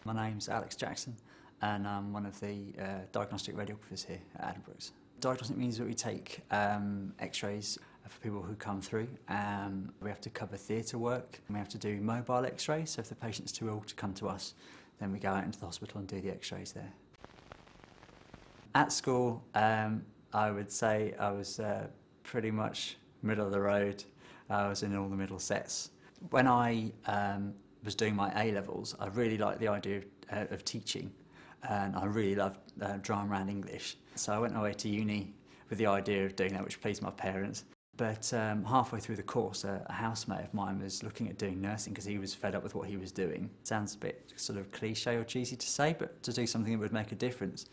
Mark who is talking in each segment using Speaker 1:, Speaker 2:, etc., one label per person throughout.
Speaker 1: My name's Alex Jackson and I'm one of the diagnostic radiographers here at Addenbrooke's. Diagnostic means that we take x-rays for people who come through. We have to cover theatre work and we have to do mobile x-rays, so if the patient's too ill to come to us, then we go out into the hospital and do the x-rays there. At school, I would say I was pretty much middle of the road. I was in all the middle sets. When I was doing my A-levels, I really liked the idea of teaching, and I really loved drama and English. So I went away to uni with the idea of doing that, which pleased my parents. But halfway through the course, a housemate of mine was looking at doing nursing because he was fed up with what he was doing. Sounds a bit sort of cliche or cheesy to say, but to do something that would make a difference,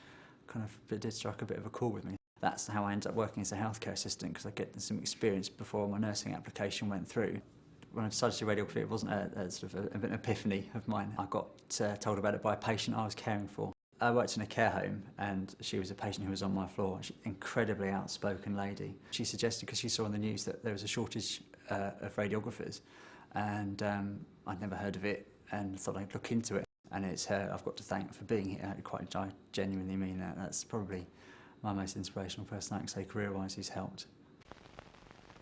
Speaker 1: it did strike a bit of a chord with me. That's how I ended up working as a healthcare assistant, because I get some experience before my nursing application went through. When I decided to do radiography, it wasn't an epiphany of mine. I got told about it by a patient I was caring for. I worked in a care home and she was a patient who was on my floor. She's an incredibly outspoken lady. She suggested, because she saw on the news that there was a shortage of radiographers, and I'd never heard of it and thought I'd look into it. And it's her I've got to thank for being here. I genuinely mean that. That's probably my most inspirational person I can say career-wise who's helped.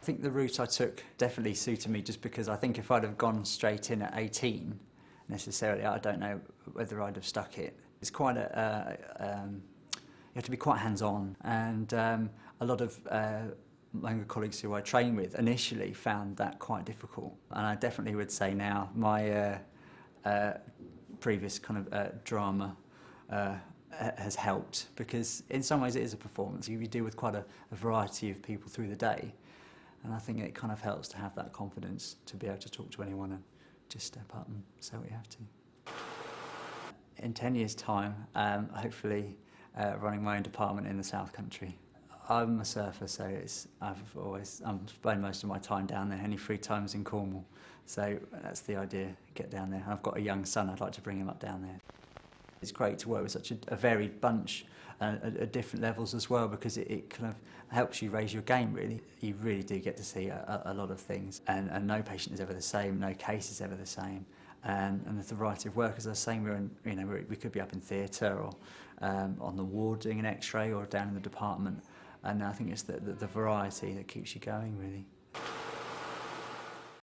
Speaker 1: I think the route I took definitely suited me, just because I think if I'd have gone straight in at 18, necessarily, I don't know whether I'd have stuck it. It's quite you have to be quite hands-on, and a lot of my younger colleagues who I train with initially found that quite difficult. And I definitely would say now my previous drama has helped, because in some ways it is a performance. You deal with quite a variety of people through the day, and I think it kind of helps to have that confidence to be able to talk to anyone and just step up and say what you have to. In 10 years' time, hopefully running my own department in the South Country. I'm a surfer, so I'm spending most of my time down there. Any free time's in Cornwall, so that's the idea, get down there. And I've got a young son, I'd like to bring him up down there. It's great to work with such a varied bunch at different levels as well, because it kind of helps you raise your game, really. You really do get to see a lot of things, and no patient is ever the same, no case is ever the same. And the variety of work, as I was saying, we could be up in theatre or on the ward doing an x-ray, or down in the department, and I think it's the variety that keeps you going, really.